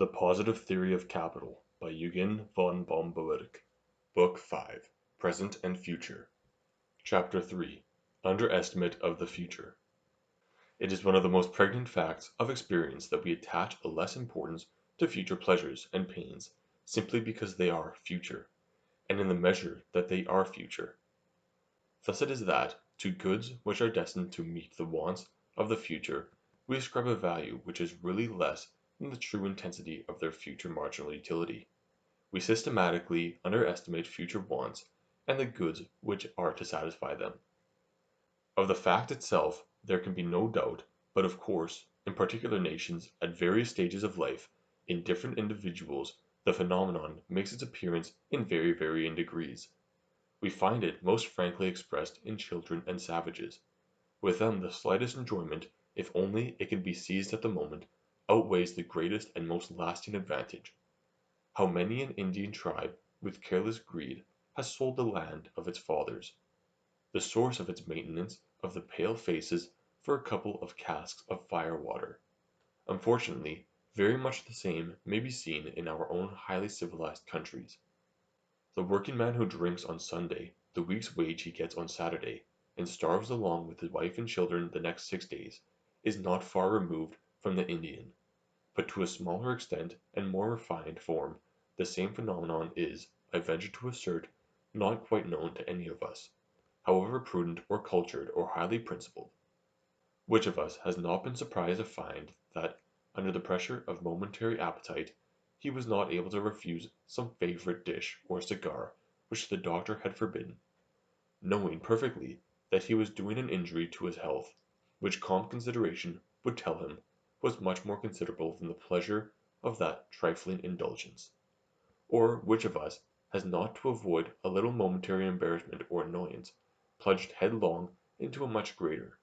The Positive Theory of Capital by Eugen von Bohm-Bawerk. Book 5. Present and Future. Chapter 3. Underestimate of the Future. It is one of the most pregnant facts of experience that we attach a less importance to future pleasures and pains simply because they are future, and in the measure that they are future. Thus it is that, to goods which are destined to meet the wants of the future, we ascribe a value which is really less than the true intensity of their future marginal utility. We systematically underestimate future wants and the goods which are to satisfy them. Of the fact itself there can be no doubt, but of course, in particular nations, at various stages of life, in different individuals, the phenomenon makes its appearance in very varying degrees. We find it most frankly expressed in children and savages. With them the slightest enjoyment, if only it can be seized at the moment, outweighs the greatest and most lasting advantage. How many an Indian tribe, with careless greed, has sold the land of its fathers, the source of its maintenance, of the pale faces, for a couple of casks of fire water. Unfortunately, very much the same may be seen in our own highly civilized countries. The working man who drinks on Sunday the week's wage he gets on Saturday, and starves along with his wife and children the next 6 days, is not far removed from the Indian. But to a smaller extent and more refined form the same phenomenon is, I venture to assert, not quite known to any of us, however prudent or cultured or highly principled. Which of us has not been surprised to find that, under the pressure of momentary appetite, he was not able to refuse some favorite dish or cigar which the doctor had forbidden, knowing perfectly that he was doing an injury to his health, which calm consideration would tell him was much more considerable than the pleasure of that trifling indulgence? Or which of us has not to avoid a little momentary embarrassment or annoyance, plunged headlong into a much greater?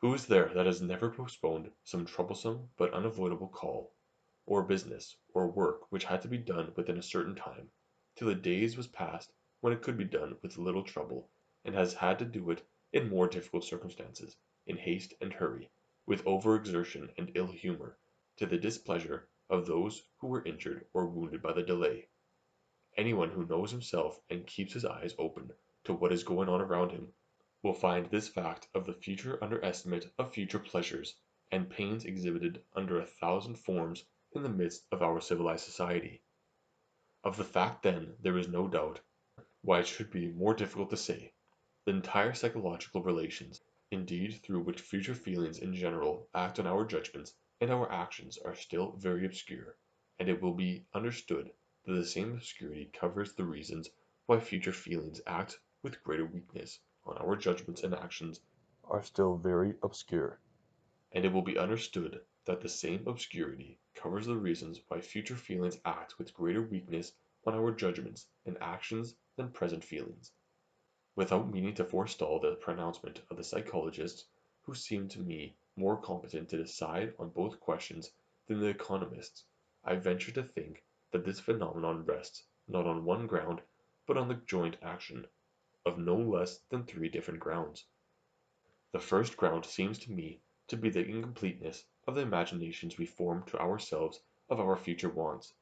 Who is there that has never postponed some troublesome but unavoidable call, or business, or work which had to be done within a certain time, till the days was past when it could be done with little trouble, and has had to do it in more difficult circumstances, in haste and hurry, with over-exertion and ill humour, to the displeasure of those who were injured or wounded by the delay? Anyone who knows himself and keeps his eyes open to what is going on around him will find this fact of the future underestimate of future pleasures and pains exhibited under 1,000 forms in the midst of our civilized society. Of the fact then there is no doubt, why it should be more difficult to say. The entire psychological relations, indeed, through which future feelings in general act on our judgments and our actions are still very obscure, and it will be understood that the same obscurity covers the reasons why future feelings act with greater weakness on our judgments and actions are still very obscure, and it will be understood that the same obscurity covers the reasons why future feelings act with greater weakness on our judgments and actions than present feelings. Without meaning to forestall the pronouncement of the psychologists, who seem to me more competent to decide on both questions than the economists, I venture to think that this phenomenon rests, not on one ground, but on the joint action of no less than 3 different grounds. The first ground seems to me to be the incompleteness of the imaginations we form to ourselves of our future wants.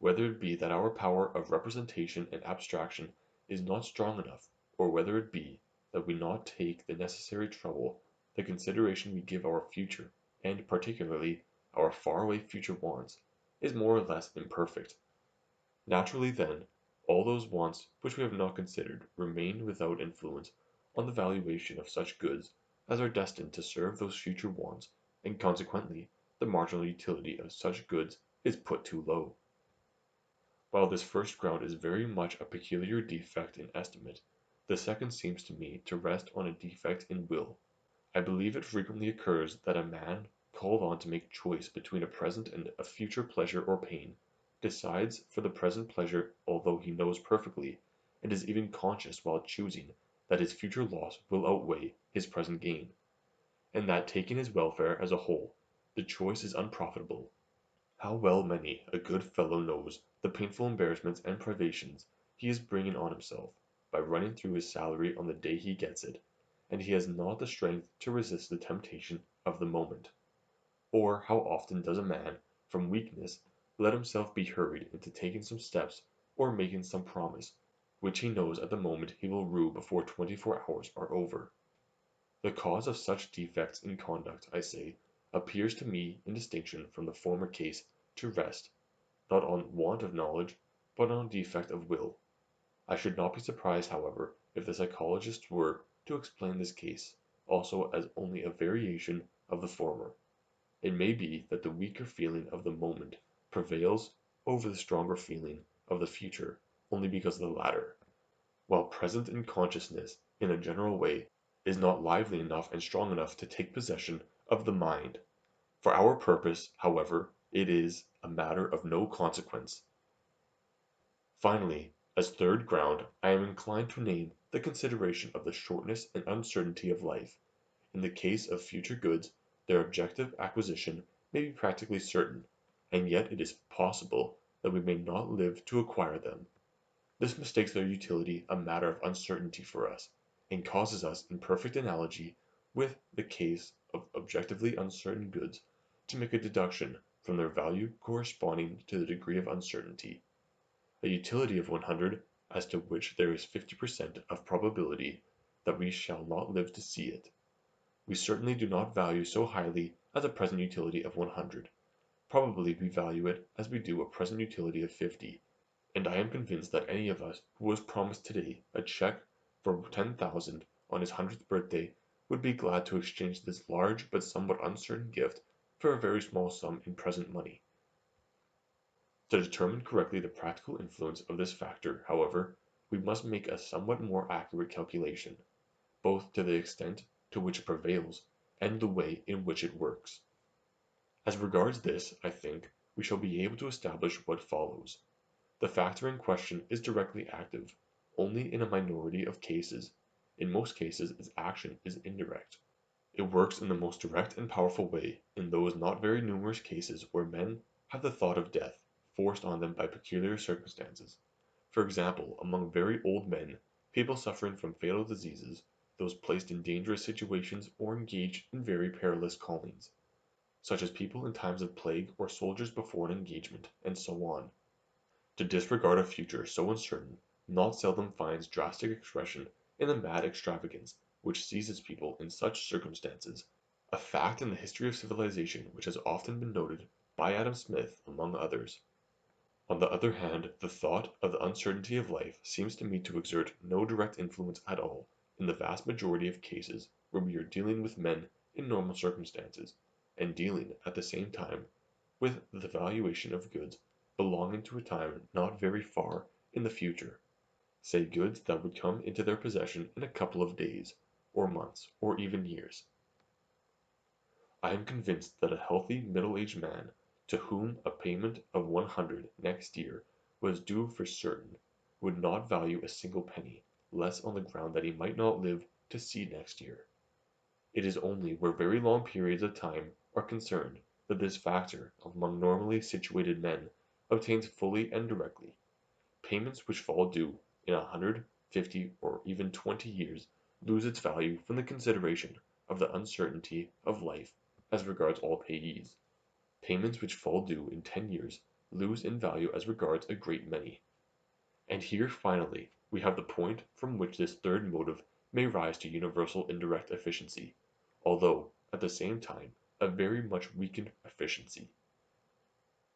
Whether it be that our power of representation and abstraction is not strong enough, or whether it be that we not take the necessary trouble, the consideration we give our future, and particularly our far-away future wants, is more or less imperfect. Naturally, then, all those wants which we have not considered remain without influence on the valuation of such goods as are destined to serve those future wants, and consequently the marginal utility of such goods is put too low. While this first ground is very much a peculiar defect in estimate, the second seems to me to rest on a defect in will. I believe it frequently occurs that a man, called on to make choice between a present and a future pleasure or pain, decides for the present pleasure although he knows perfectly, and is even conscious while choosing, that his future loss will outweigh his present gain, and that taking his welfare as a whole, the choice is unprofitable. How well many a good fellow knows the painful embarrassments and privations he is bringing on himself, by running through his salary on the day he gets it, and he has not the strength to resist the temptation of the moment. Or how often does a man, from weakness, let himself be hurried into taking some steps or making some promise, which he knows at the moment he will rue before 24 hours are over. The cause of such defects in conduct, I say, appears to me in distinction from the former case to rest, not on want of knowledge, but on defect of will. I should not be surprised, however, if the psychologists were to explain this case also as only a variation of the former. It may be that the weaker feeling of the moment prevails over the stronger feeling of the future only because the latter, while present in consciousness in a general way, is not lively enough and strong enough to take possession of the mind. For our purpose, however, it is a matter of no consequence. Finally, as third ground, I am inclined to name the consideration of the shortness and uncertainty of life. In the case of future goods, their objective acquisition may be practically certain, and yet it is possible that we may not live to acquire them. This makes their utility a matter of uncertainty for us, and causes us, in perfect analogy with the case of objectively uncertain goods, to make a deduction from their value corresponding to the degree of uncertainty. A utility of 100 as to which there is 50% of probability that we shall not live to see it. We certainly do not value so highly as a present utility of 100. Probably we value it as we do a present utility of 50, and I am convinced that any of us who was promised today a check for 10,000 on his 100th birthday would be glad to exchange this large but somewhat uncertain gift for a very small sum in present money. To determine correctly the practical influence of this factor, however, we must make a somewhat more accurate calculation, both to the extent to which it prevails and the way in which it works. As regards this, I think, we shall be able to establish what follows. The factor in question is directly active, only in a minority of cases. In most cases its action is indirect. It works in the most direct and powerful way in those not very numerous cases where men have the thought of death forced on them by peculiar circumstances. For example, among very old men, people suffering from fatal diseases, those placed in dangerous situations or engaged in very perilous callings, such as people in times of plague or soldiers before an engagement, and so on. To disregard a future so uncertain not seldom finds drastic expression in the mad extravagance which seizes people in such circumstances, a fact in the history of civilization which has often been noted by Adam Smith among others. On the other hand, the thought of the uncertainty of life seems to me to exert no direct influence at all in the vast majority of cases where we are dealing with men in normal circumstances, and dealing, at the same time, with the valuation of goods belonging to a time not very far in the future, say goods that would come into their possession in a couple of days, or months, or even years. I am convinced that a healthy middle-aged man to whom a payment of 100 next year was due for certain would not value a single penny less on the ground that he might not live to see next year. It is only where very long periods of time are concerned that this factor among normally situated men obtains fully and directly. Payments which fall due in 100, 50, or even 20 years lose its value from the consideration of the uncertainty of life as regards all payees. Payments which fall due in 10 years lose in value as regards a great many. And here finally we have the point from which this third motive may rise to universal indirect efficiency, although, at the same time, a very much weakened efficiency.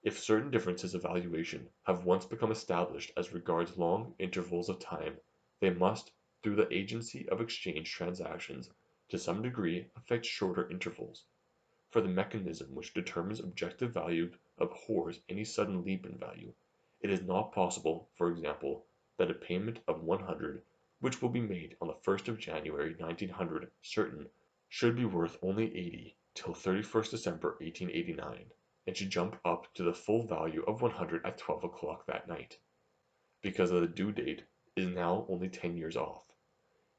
If certain differences of valuation have once become established as regards long intervals of time, they must, through the agency of exchange transactions, to some degree affect shorter intervals. For the mechanism which determines objective value abhors any sudden leap in value. It is not possible, for example, that a payment of 100, which will be made on the 1st of January 1900 certain, should be worth only 80 till 31st December 1889, and should jump up to the full value of 100 at 12 o'clock that night, because the due date is now only 10 years off.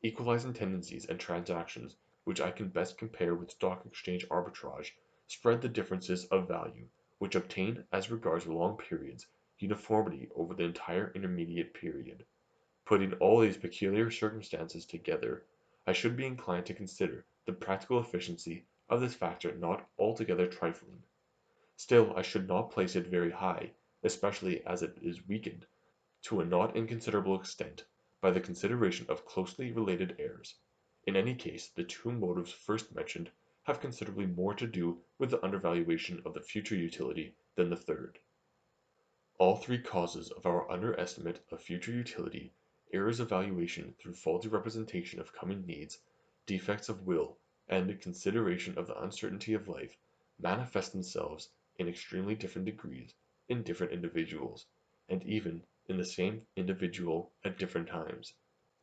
Equalizing tendencies and transactions which I can best compare with stock exchange arbitrage, spread the differences of value, which obtain as regards long periods, uniformity over the entire intermediate period. Putting all these peculiar circumstances together, I should be inclined to consider the practical efficiency of this factor not altogether trifling. Still, I should not place it very high, especially as it is weakened, to a not inconsiderable extent, by the consideration of closely related errors. In any case, the two motives first mentioned have considerably more to do with the undervaluation of the future utility than the third. All three causes of our underestimate of future utility, errors of valuation through faulty representation of coming needs, defects of will, and consideration of the uncertainty of life, manifest themselves in extremely different degrees in different individuals, and even in the same individual at different times,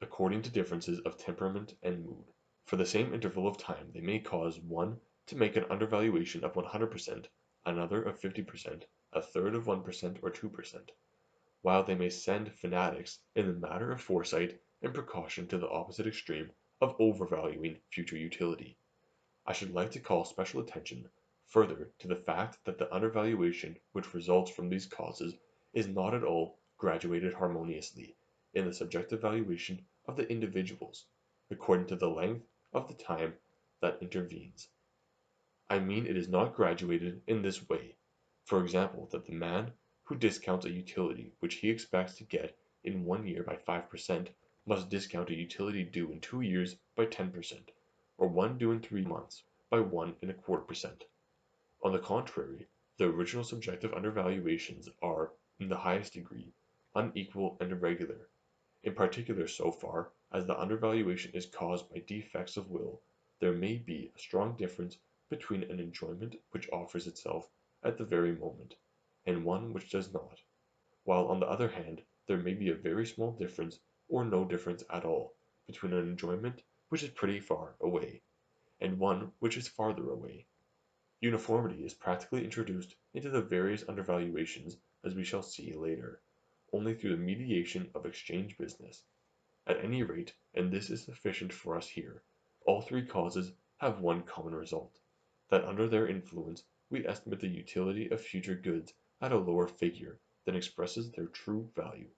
according to differences of temperament and mood. For the same interval of time they may cause one to make an undervaluation of 100%, another of 50%, a third of 1% or 2%, while they may send fanatics in the matter of foresight and precaution to the opposite extreme of overvaluing future utility. I should like to call special attention further to the fact that the undervaluation which results from these causes is not at all graduated harmoniously in the subjective valuation of the individuals, according to the length of the time that intervenes. I mean it is not graduated in this way, for example, that the man who discounts a utility which he expects to get in 1 year by 5% must discount a utility due in 2 years by 10%, or one due in 3 months by 1¼ %. On the contrary, the original subjective undervaluations are, in the highest degree, unequal and irregular, in particular so far as the undervaluation is caused by defects of will. There may be a strong difference between an enjoyment which offers itself at the very moment, and one which does not, while on the other hand there may be a very small difference or no difference at all between an enjoyment which is pretty far away, and one which is farther away. Uniformity is practically introduced into the various undervaluations, as we shall see later, only through the mediation of exchange business. At any rate, and this is sufficient for us here, all three causes have one common result, that under their influence we estimate the utility of future goods at a lower figure than expresses their true value.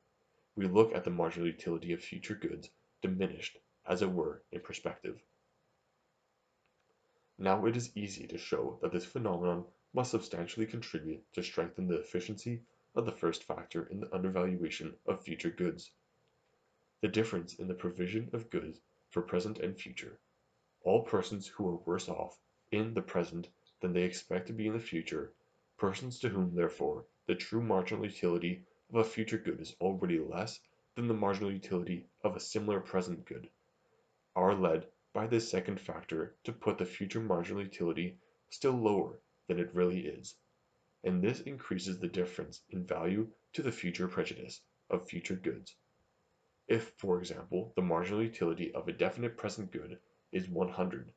We look at the marginal utility of future goods diminished, as it were, in perspective. Now it is easy to show that this phenomenon must substantially contribute to strengthen the efficiency of the first factor in the undervaluation of future goods, the difference in the provision of goods for present and future. All persons who are worse off in the present than they expect to be in the future, persons to whom, therefore, the true marginal utility of a future good is already less than the marginal utility of a similar present good, are led by this second factor to put the future marginal utility still lower than it really is, and this increases the difference in value to the future prejudice of future goods. If, for example, the marginal utility of a definite present good is 100,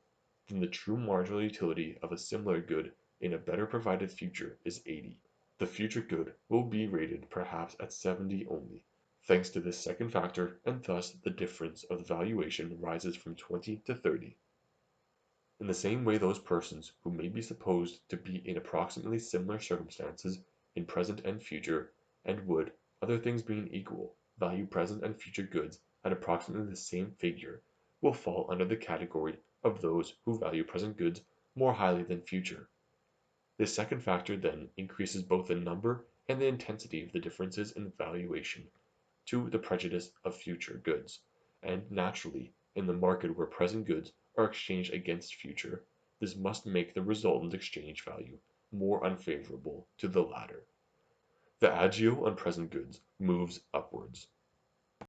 then the true marginal utility of a similar good in a better provided future is 80. The future good will be rated perhaps at 70 only, thanks to this second factor, and thus the difference of the valuation rises from 20 to 30. In the same way those persons who may be supposed to be in approximately similar circumstances in present and future, and would, other things being equal, value present and future goods at approximately the same figure, will fall under the category of those who value present goods more highly than future. This second factor, then, increases both the number and the intensity of the differences in valuation to the prejudice of future goods, and naturally, in the market where present goods are exchanged against future, this must make the resultant exchange value more unfavorable to the latter. The agio on present goods moves upwards.